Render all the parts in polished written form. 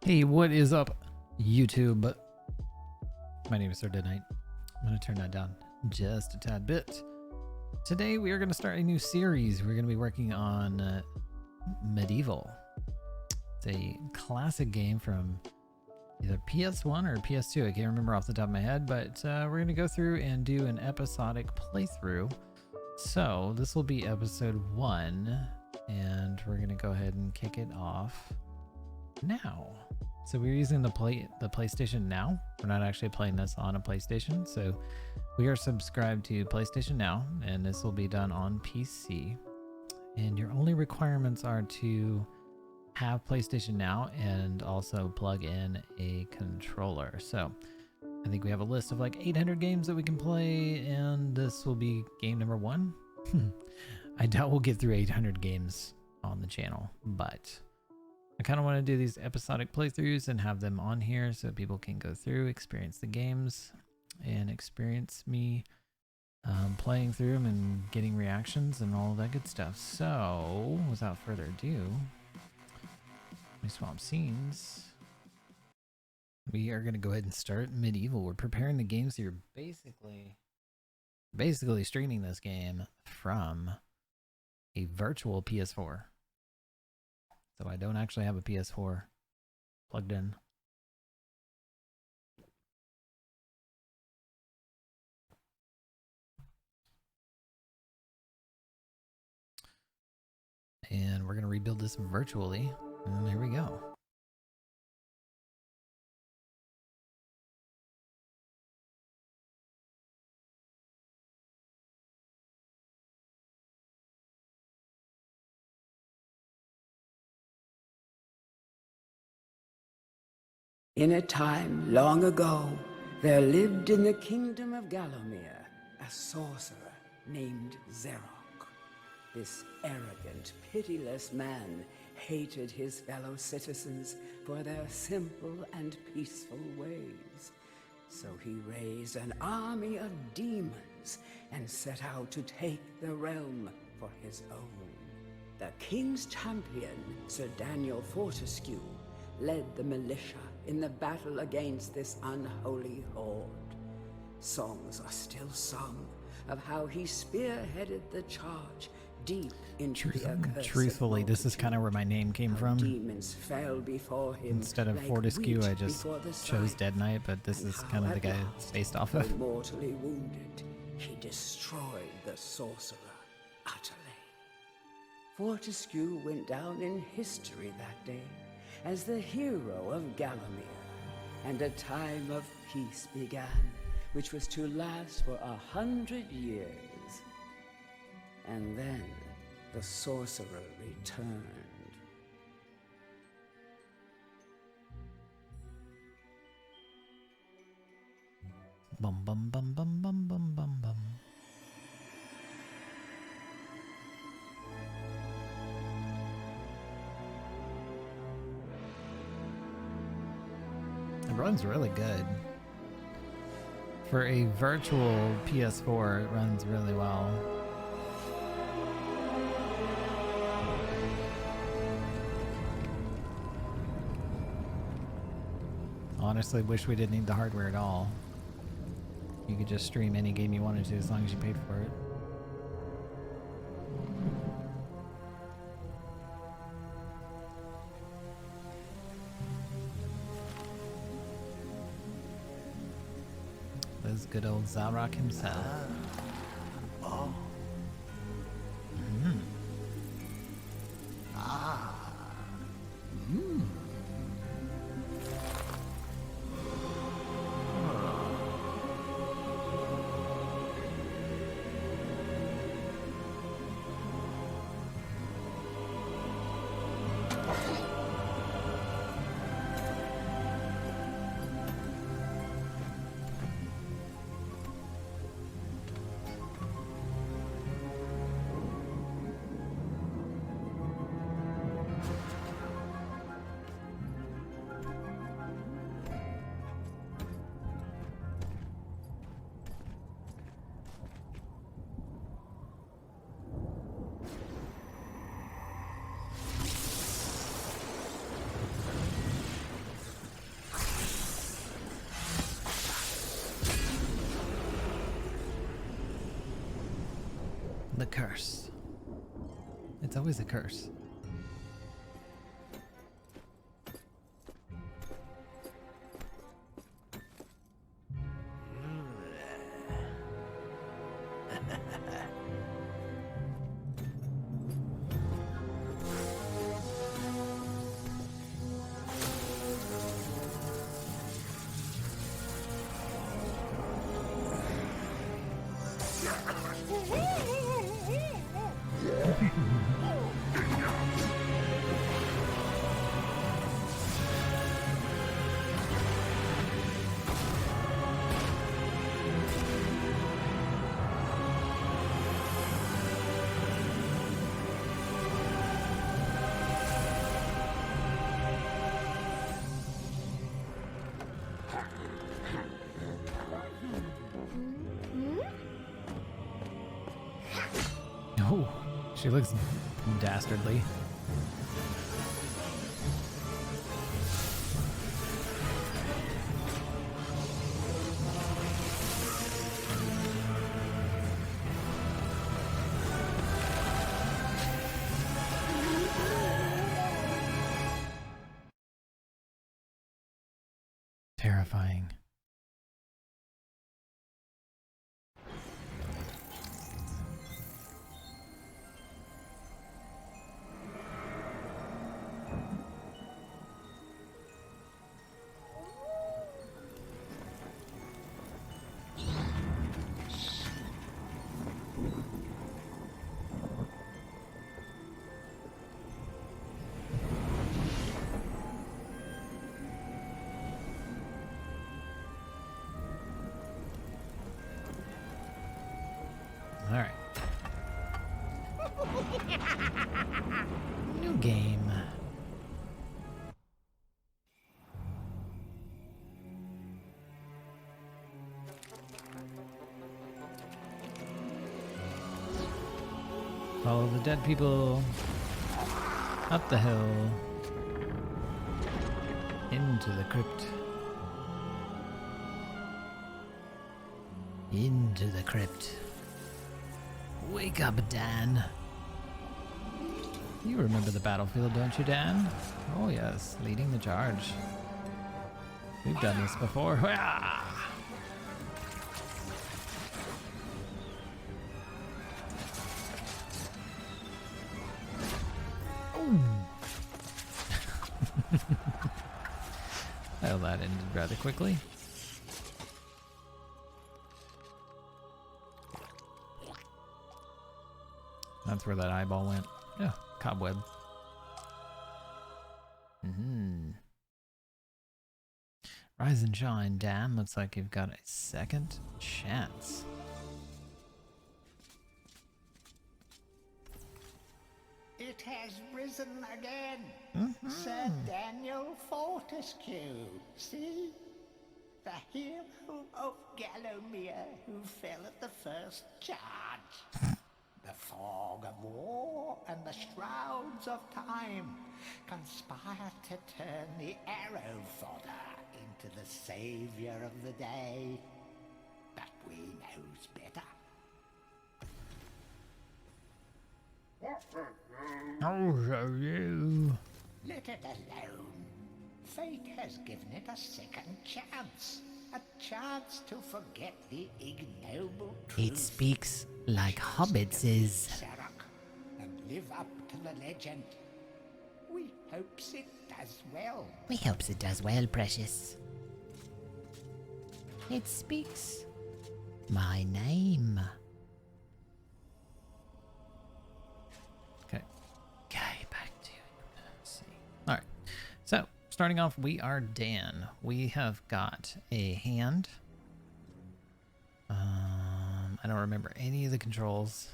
Hey, what is up, YouTube? My name is Sir Dead Knight. I'm going to turn that down just a tad bit. Today, we are going to start a new series. We're going to be working on MediEvil. It's a classic game from either PS1 or PS2. I can't remember off the top of my head, but we're going to go through and do an episodic playthrough. So, this will be episode 1, and we're going to go ahead and kick it off now. So we're using the PlayStation Now. We're not actually playing this on a PlayStation, so we are subscribed to PlayStation Now, and this will be done on PC. And your only requirements are to have PlayStation Now and also plug in a controller. So I think we have a list of like 800 games that we can play, and this will be game number 1. I doubt we'll get through 800 games on the channel, but I kind of want to do these episodic playthroughs and have them on here so people can go through, experience the games, and experience me playing through them and getting reactions and all that good stuff. So, without further ado, my swamp scenes. We are going to go ahead and start MediEvil. We're preparing the game, so you're basically streaming this game from a virtual PS4. So I don't actually have a PS4 plugged in. And we're going to rebuild this virtually. And here we go. In a time long ago, there lived in the kingdom of Gallowmere a sorcerer named Xerok. This arrogant, pitiless man hated his fellow citizens for their simple and peaceful ways. So he raised an army of demons and set out to take the realm for his own. The king's champion, Sir Daniel Fortescue, led the militia in the battle against this unholy horde. Songs are still sung of how he spearheaded the charge deep into the accursed Truthfully, this is kind of where my name came from. Demons fell before him. Instead of like Fortescue, wheat I just before the chose scythe. Dead Knight, but this And is how kind of the at guy last, it's based off of. though mortally wounded, he destroyed the sorcerer utterly. Fortescue went down in history that day as the hero of Gallowmere, and a time of peace began, which was to last for 100 years. And then the sorcerer returned. Bum bum bum bum bum bum bum bum. It runs really good. For a virtual PS4, it runs really well. Honestly, wish we didn't need the hardware at all. You could just stream any game you wanted to as long as you paid for it. There's good old Xerok himself. the curse. It's always a curse. Oh, she looks dastardly. Terrifying. All right. New game. Follow the dead people up the hill into the crypt. Into the crypt. Wake up, Dan. You remember the battlefield, don't you, Dan? Oh yes, leading the charge. We've done this before. Well, that ended rather quickly. That's where that eyeball went. Yeah, cobweb. Rise and shine, Dan. Looks like you've got a second chance. It has risen again. Sir Daniel Fortescue. See? The hero of Gallowmere who fell at the first charge. The fog of war and the shrouds of time conspire to turn the arrow fodder into the savior of the day. But we knows better. Oh, you. Let it alone. Fate has given it a second chance. A chance to forget the ignoble truth. It speaks like hobbits is. Zarok, and live up to the legend. We hopes it does well. We hopes it does well, precious. It speaks my name. Okay. Okay, back to let's see. All right. So, starting off, we are Dan. We have got a hand. I don't remember any of the controls.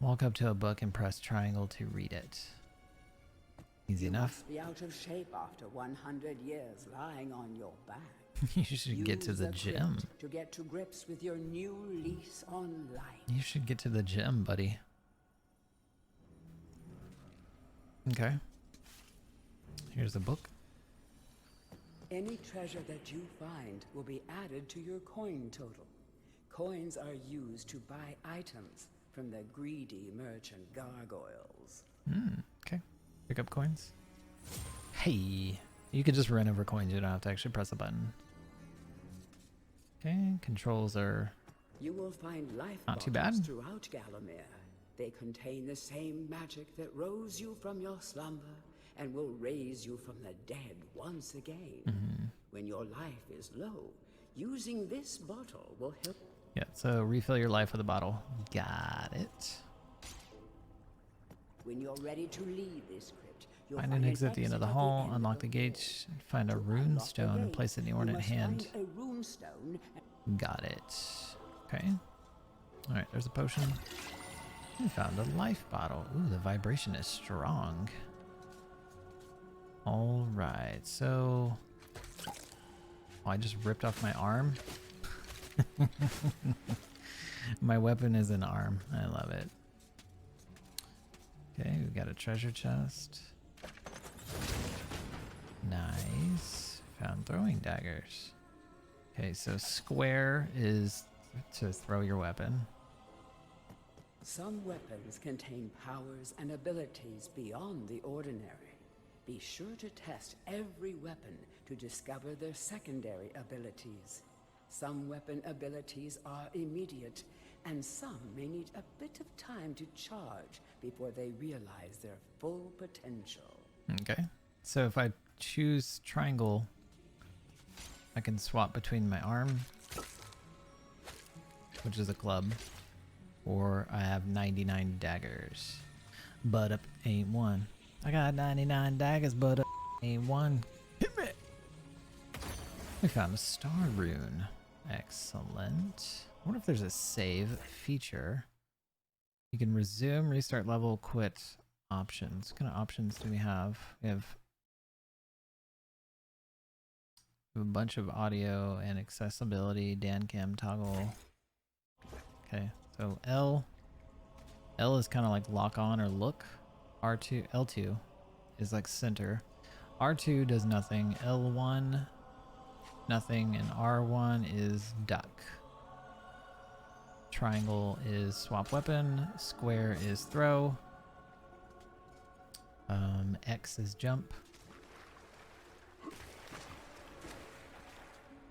Walk up to a book and press triangle to read it. Easy enough. Be out of shape after 100 years lying on your back. You should get to the gym. To get to grips with your new lease on life. You should get to the gym, buddy. Okay. Here's a book. Any treasure that you find will be added to your coin total. Coins are used to buy items from the greedy merchant gargoyles. Okay. Pick up coins. Hey, you can just run over coins. You don't have to actually press a button. Okay, controls are You will find life not too bottles bad. throughout Gallowmere. They contain the same magic that rose you from your slumber and will raise you from the dead once again. When your life is low, using this bottle will help. Yeah, so refill your life with a bottle. Got it. When you're ready to leave this crypt, you'll Find an exit at the end of the hall, unlock the gates, find a rune stone, and place it in the ornate hand. Find a rune stone. Got it. Okay. Alright, there's a potion. We found a life bottle. Ooh, the vibration is strong. Alright, so... Oh, I just ripped off my arm. My weapon is an arm. I love it. Okay, we've got a treasure chest. Nice. Found throwing daggers. Okay, so square is to throw your weapon. Some weapons contain powers and abilities beyond the ordinary. Be sure to test every weapon to discover their secondary abilities. Some weapon abilities are immediate, and some may need a bit of time to charge before they realize their full potential. Okay, so if I choose triangle, I can swap between my arm, which is a club, or I have 99 daggers. But up ain't one. I got 99 daggers, but up ain't one. Hit me! We found a star rune. Excellent. I wonder if there's a save feature. You can resume, restart level, quit options. What kind of options do we have? We have a bunch of audio and accessibility, DanCam toggle. Okay, so L is kind of like lock on or look. L2 is like center. R2 does nothing. L1 nothing, and R1 is duck. Triangle is swap weapon. Square is throw. X is jump.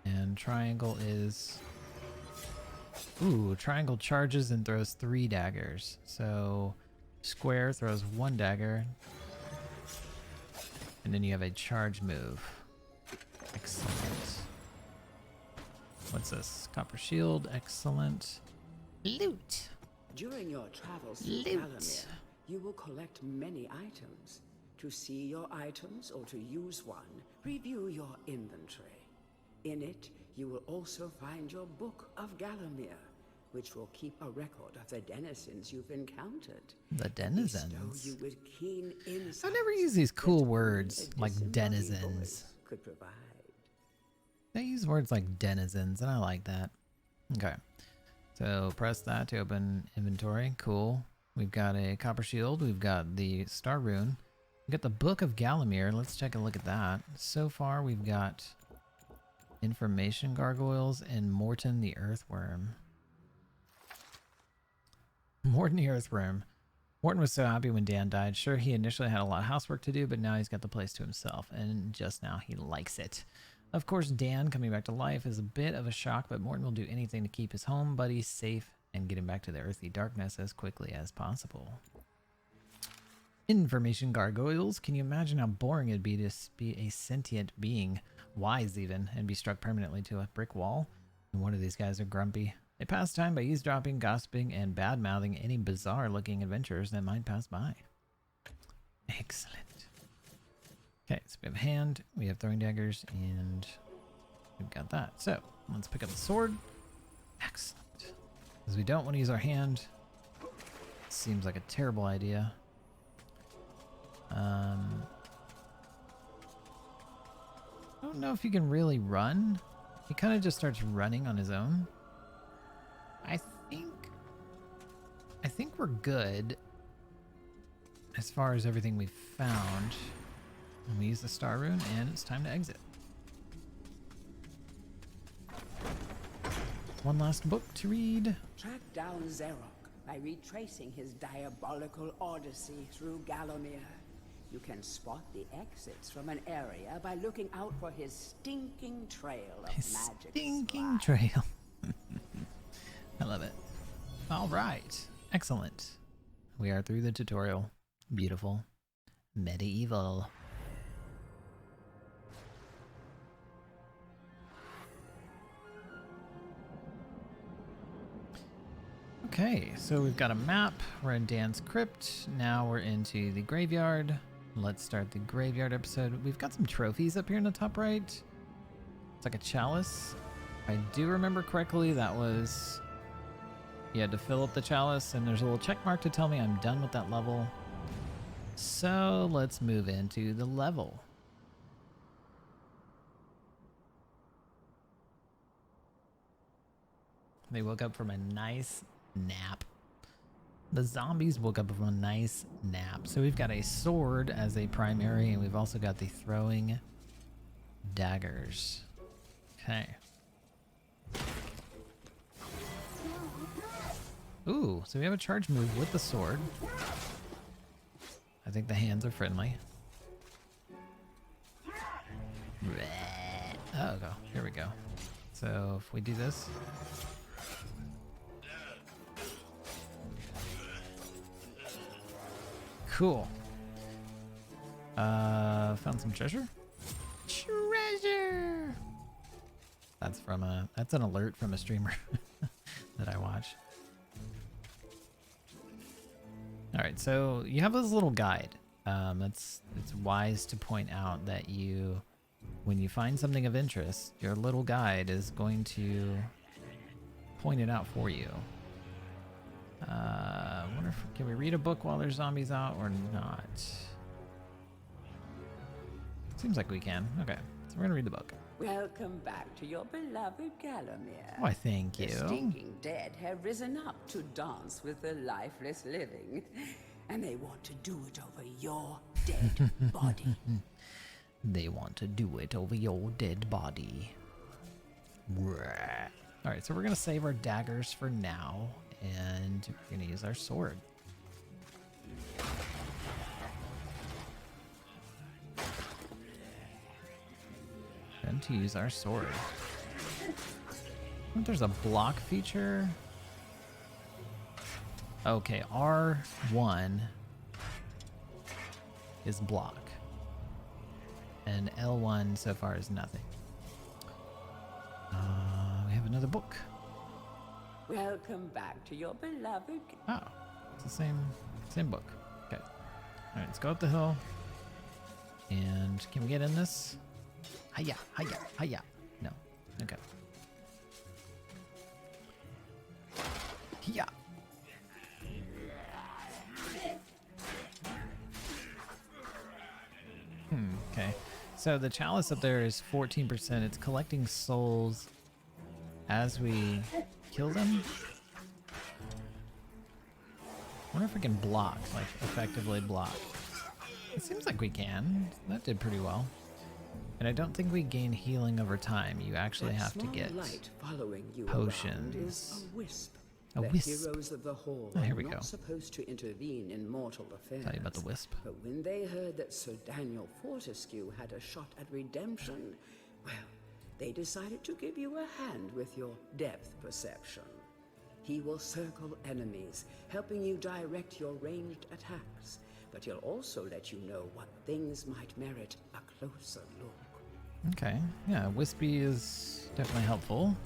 And triangle is... Ooh, triangle charges and throws 3 daggers. So square throws 1 dagger. And then you have a charge move. Excellent. What's this? Copper shield. Excellent. Loot. During your travels through Loot. Gallowmere, you will collect many items. To see your items or to use one, review your inventory. In it, you will also find your Book of Gallowmere, which will keep a record of the denizens you've encountered. The Bestow denizens. you with keen insights I never use these cool that words only a like disembodied denizens. voice could provide. They use words like denizens, and I like that. Okay. So press that to open inventory. Cool. We've got a copper shield. We've got the star rune. We've got the Book of Gallowmere. Let's take a look at that. So far, we've got information gargoyles and Morton the Earthworm. Morton the Earthworm. Morton was so happy when Dan died. Sure, he initially had a lot of housework to do, but now he's got the place to himself, and just now he likes it. Of course, Dan coming back to life is a bit of a shock, but Morton will do anything to keep his home buddies safe and get him back to the earthy darkness as quickly as possible. Information gargoyles. Can you imagine how boring it'd be to be a sentient being, wise even, and be struck permanently to a brick wall? And one of these guys are grumpy. They pass time by eavesdropping, gossiping, and bad-mouthing any bizarre-looking adventurers that might pass by. Excellent. Okay, so we have hand, we have throwing daggers, and we've got that. So, let's pick up the sword. Excellent. Because we don't want to use our hand. Seems like a terrible idea. I don't know if you can really run. He kind of just starts running on his own. I think we're good as far as everything we've found. And we use the star rune, and it's time to exit. One last book to read. Track down Xerok, by retracing his diabolical odyssey through Gallowmere. You can spot the exits from an area by looking out for his stinking trail of His magic stinking slime. trail. I love it. All right. Excellent. We are through the tutorial. Beautiful. MediEvil. Okay, so we've got a map. We're in Dan's crypt. Now we're into the graveyard. Let's start the graveyard episode. We've got some trophies up here in the top right. It's like a chalice. If I do remember correctly, that was... You had to fill up the chalice, and there's a little check mark to tell me I'm done with that level. So let's move into the level. They woke up from a nice nap. The zombies woke up from a nice nap. So we've got a sword as a primary, and we've also got the throwing daggers. Okay. Ooh, so we have a charge move with the sword. I think the hands are friendly. Oh, go. Here we go. So if we do this. Cool. Found some treasure. Treasure. That's from that's an alert from a streamer that I watch. All right, so you have this little guide. It's wise to point out that when you find something of interest, your little guide is going to point it out for you. Wonder if can we read a book while there's zombies out or not? Seems like we can. Okay, so we're gonna read the book. Welcome back to your beloved Gallowmere. Why, thank you. The stinking dead have risen up to dance with the lifeless living, and they want to do it over your dead body. They want to do it over your dead body. All right, so we're gonna save our daggers for now, and we're gonna use our sword. And to use our sword. I think there's a block feature. Okay, R1 is block. And L1 so far is nothing. We have another book. Welcome back to your beloved. Oh, it's the same book. Okay. All right, let's go up the hill. And can we get in this? Hiya, hiya, hiya. No. Okay. Hiya. Okay. So the chalice up there is 14%. It's collecting souls as we kill them. I wonder if we can block, like effectively block. It seems like we can. That did pretty well. And I don't think we gain healing over time. You actually have to get light following you potions. Is a wisp. A The wisp. heroes of the Hall Oh, here are we not go. supposed to intervene in mortal affairs. Tell you about the wisp. But when they heard that Sir Daniel Fortescue had a shot at redemption, well, they decided to give you a hand with your depth perception. He will circle enemies, helping you direct your ranged attacks. But he'll also let you know what things might merit a closer look. Okay. Yeah, Wispy is definitely helpful.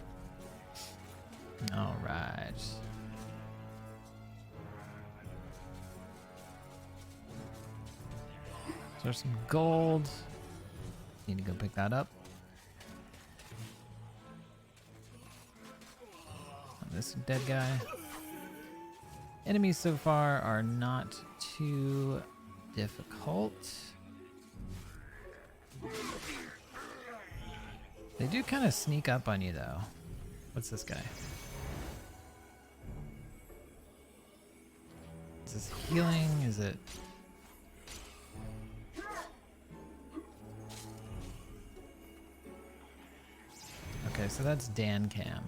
All right. So there's some gold. Need to go pick that up. This dead guy. Enemies so far are not too difficult. They do kind of sneak up on you though. What's this guy? Is this healing? Is it... Okay, so that's Dan Cam.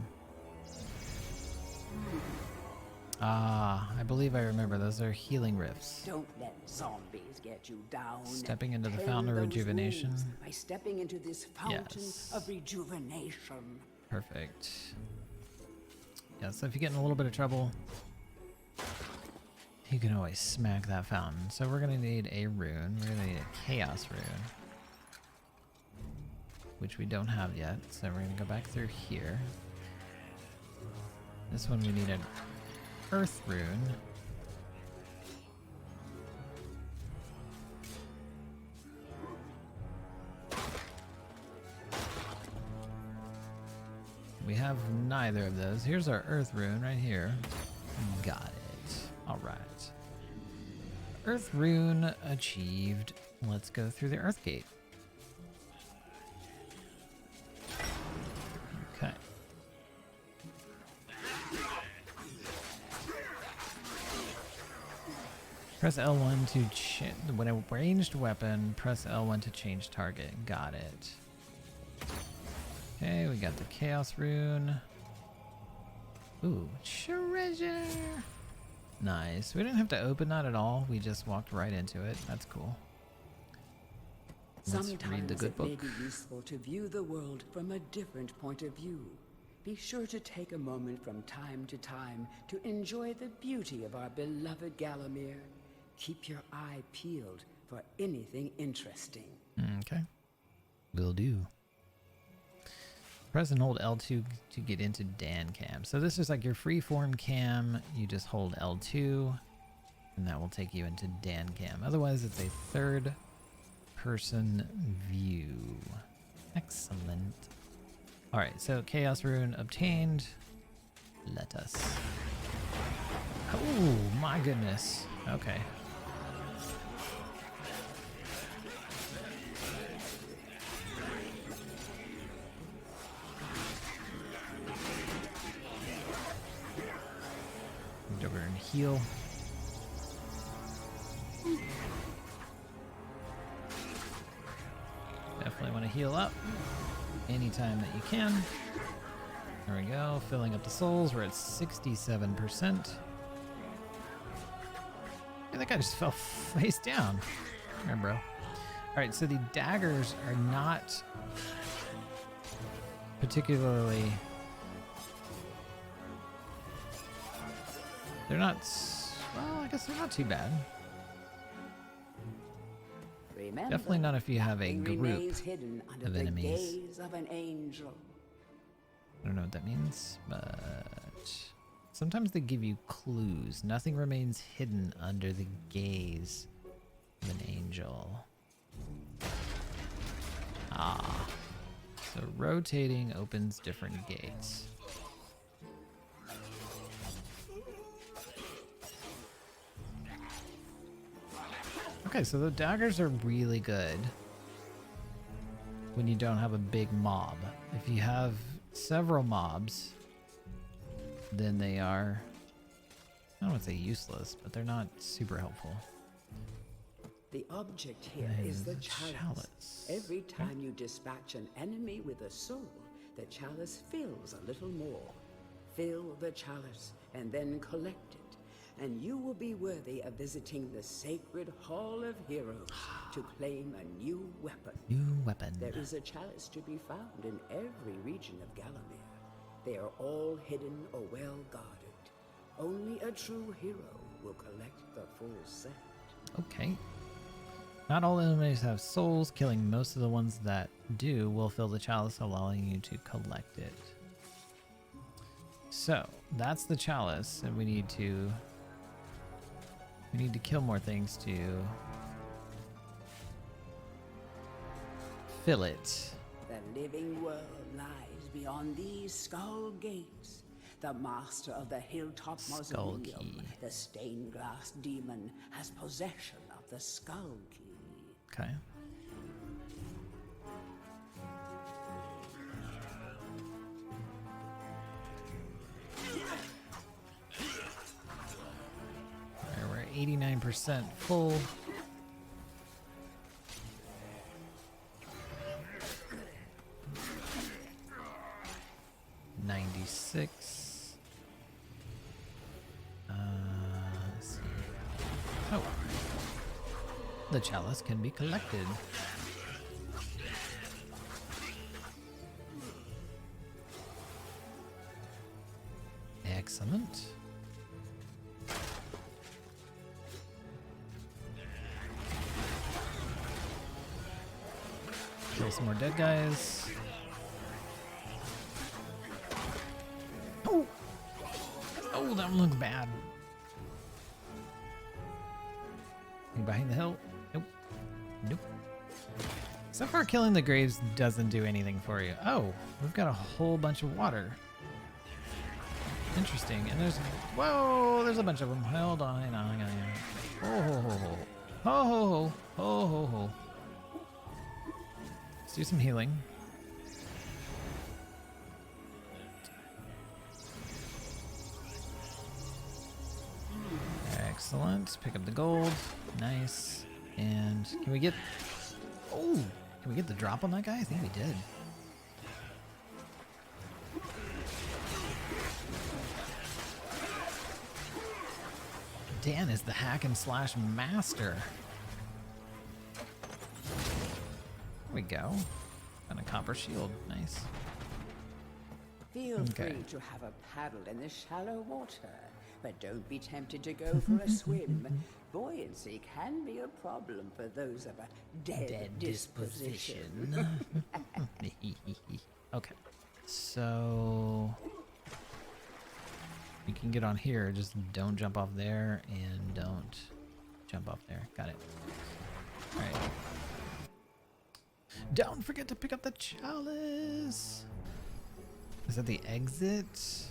Ah, I believe I remember. Those are healing rifts. Don't let zombies get you down. Stepping into the Tell fountain of those rejuvenation. wolves by stepping into this fountain Yes. of rejuvenation. Perfect. Yeah, so if you get in a little bit of trouble, you can always smack that fountain. So we're gonna need a rune. We're gonna need a chaos rune, which we don't have yet. So we're gonna go back through here. This one we need an earth rune. We have neither of those. Here's our earth rune right here. Got it. All right. Earth rune achieved. Let's go through the earth gate. Okay. Press L1 to when a ranged weapon, press L1 to change target. Got it. Okay, we got the chaos rune. Ooh, treasure. Nice. We didn't have to open that at all. We just walked right into it. That's cool. Let's read the good Sometimes it may book. be useful to view the world from a different point of view. Be sure to take a moment from time to time to enjoy the beauty of our beloved Gallowmere. Keep your eye peeled for anything interesting. Okay. Will do. Press and hold L2 to get into Dan cam. So this is like your freeform cam. You just hold L2 and that will take you into Dan cam. Otherwise it's a third person view. Excellent. All right, so chaos rune obtained. Let us. Oh my goodness. Okay. Moved over and heal. Definitely want to heal up anytime that you can. There we go, filling up the souls. We're at 67%. Yeah, that guy just fell face down. There, bro. All right, so the daggers are not particularly... They're not... Well, I guess they're not too bad. Remember, Definitely not if you have a nothing group remains hidden under of the enemies. gaze of an angel. I don't know what that means, but sometimes they give you clues. Nothing remains hidden under the gaze of an angel. Ah. So rotating opens different gates. Okay, so the daggers are really good when you don't have a big mob. If you have several mobs, then they are, I don't want to say useless, but they're not super helpful. The object here is the chalice. Every time you dispatch an enemy with a soul, the chalice fills a little more. Fill the chalice and then collect it, and you will be worthy of visiting the sacred Hall of Heroes to claim a new weapon. New weapon. There is a chalice to be found in every region of Gallowmere. They are all hidden or well guarded. Only a true hero will collect the full set. Okay. Not all enemies have souls. Killing most of the ones that do will fill the chalice, allowing you to collect it. So that's the chalice, and we need to kill more things to fill it. The living world lies beyond these skull gates. The master of the hilltop Skull mausoleum, key. the stained glass demon, has possession of the skull key. Okay. Alright, we're at 89% full. the chalice can be collected. Excellent. Kill some more dead guys. Oh! Oh, that one looks bad. Anything behind the hill? Nope. Nope. So far, killing the graves doesn't do anything for you. Oh, we've got a whole bunch of water. Interesting. And there's... Whoa! There's a bunch of them. Hold on, hang on, hang on, hang on. Ho, ho, ho, ho. Ho, ho, ho. Ho, ho, ho. Let's do some healing. Excellent. Pick up the gold. Nice. And can we get... Oh! Can we get the drop on that guy? I think we did. Dan is the hack and slash master. There we go. And a copper shield. Nice. Feel free to have a paddle in the shallow water, but don't be tempted to go for a swim. Buoyancy can be a problem for those of a dead disposition. Okay. So... you can get on here, just don't jump off there and don't jump off there. Got it. Alright. Don't forget to pick up the chalice! Is that the exit?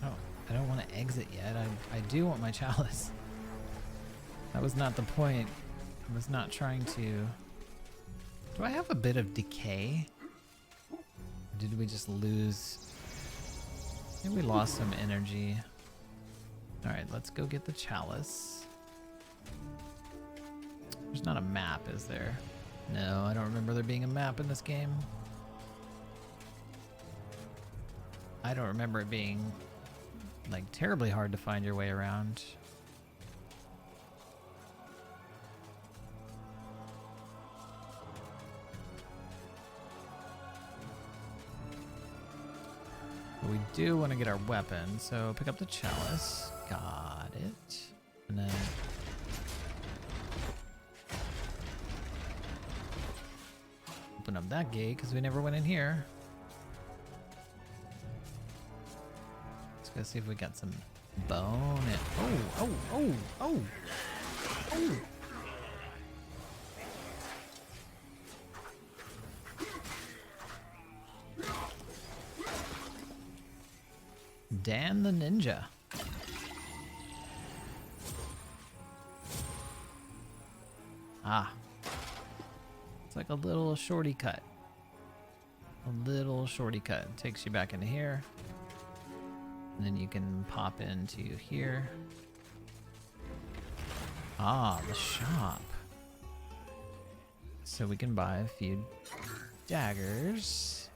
Oh, I don't want to exit yet. I do want my chalice. That was not the point. I was not trying to... Do I have a bit of decay? Or did we just lose... I think we lost some energy. Alright, let's go get the chalice. There's not a map, is there? No, I don't remember there being a map in this game. I don't remember it being, like, terribly hard to find your way around. But we do want to get our weapon, so pick up the chalice. Got it. And then... open up that gate, because we never went in here. Let's go see if we got some bone. Oh! Dan the Ninja. Ah. It's like a little shorty cut. A little shorty cut. Takes you back into here. And then you can pop into here. Ah, the shop. So we can buy a few daggers.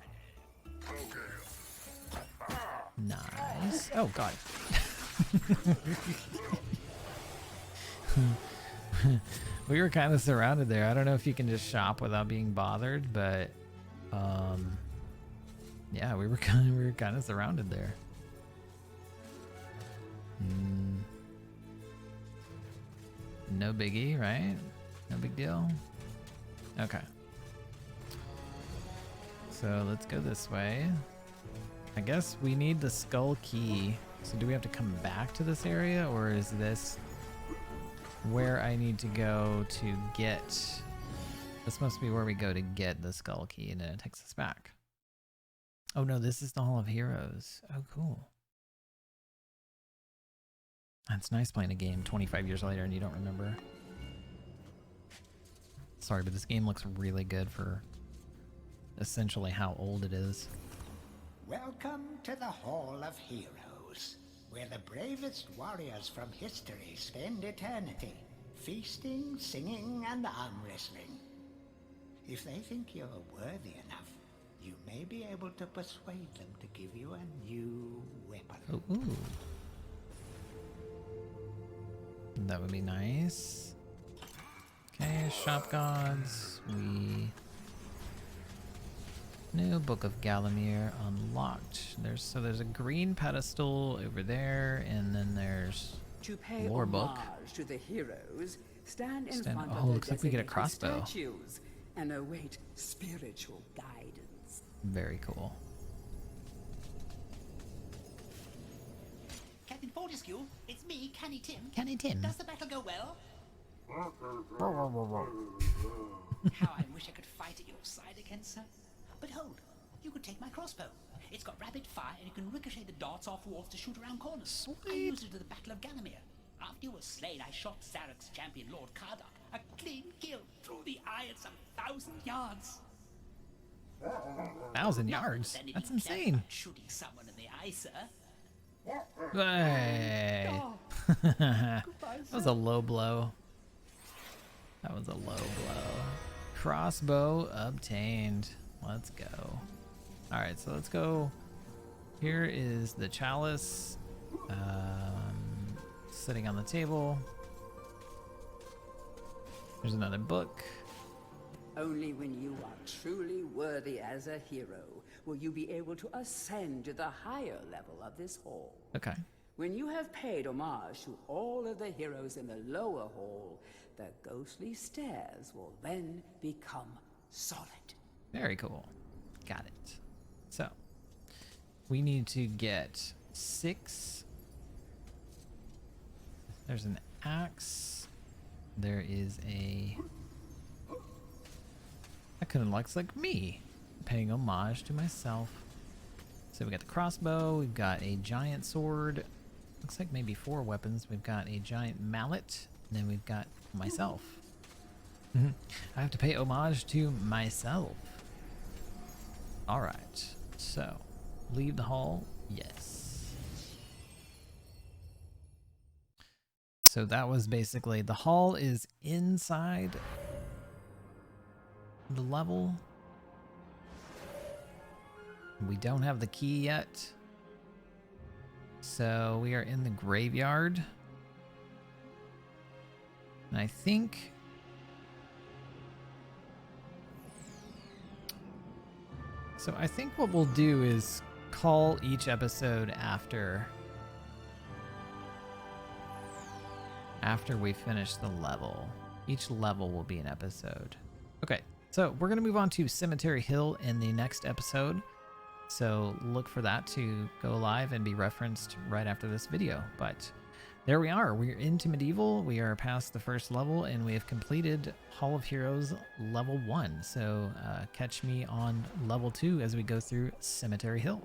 Nice. Oh, God. We were kind of surrounded there. I don't know if you can just shop without being bothered, but yeah, we were kind of surrounded there. No biggie, right? No big deal. Okay. So let's go this way. I guess we need the skull key. So do we have to come back to this area, or is this where I need to go to get... This must be where we go to get the skull key, and then it takes us back. Oh no, this is the Hall of Heroes. Oh, cool. That's nice playing a game 25 years later and you don't remember. Sorry, but this game looks really good for essentially how old it is. Welcome to the Hall of Heroes, where the bravest warriors from history spend eternity, feasting, singing, and arm wrestling. If they think you're worthy enough, you may be able to persuade them to give you a new weapon. Ooh. That would be nice. Okay, shop gods. New Book of Galamir unlocked. There's a green pedestal over there, and then there's To pay lore book. homage to the heroes, stand in Stand- front oh, of the looks like we get a designated crossbow. statues and await spiritual guidance. Very cool. Captain Fortescue, it's me, Canny Tim. Canny Tim. Does the battle go well? How I wish I could fight at your side again, sir. But hold, you could take my crossbow. It's got rapid fire and you can ricochet the darts off walls to shoot around corners. I used it at the Battle of Galamir. After you were slain, I shot Zarok's champion, Lord Kardak. A clean kill through the eye at some 1,000 yards. 1,000 yards? Then if That's you care insane. about shooting someone in the eye, sir. Hey. That was a low blow. That was a low blow. Crossbow obtained. Let's go. All right, so let's go. Here is the chalice sitting on the table. There's another book. Only when you are truly worthy as a hero will you be able to ascend to the higher level of this hall. Okay. When you have paid homage to all of the heroes in the lower hall, the ghostly stairs will then become solid. Very cool. Got it. So, we need to get 6. There's an axe. There is a... That kind of looks like me, paying homage to myself. So we got the crossbow, we've got a giant sword. Looks like maybe 4 weapons. We've got a giant mallet, and then we've got myself. I have to pay homage to myself. All right, so leave the hall. Yes. So that was basically, the hall is inside the level. We don't have the key yet. So we are in the graveyard. And I think... So I think what we'll do is call each episode after we finish the level. Each level will be an episode. Okay, so we're gonna move on to Cemetery Hill in the next episode. So look for that to go live and be referenced right after this video. But there we are. We're into MediEvil. We are past the first level and we have completed Hall of Heroes level 1. So catch me on level 2 as we go through Cemetery Hill.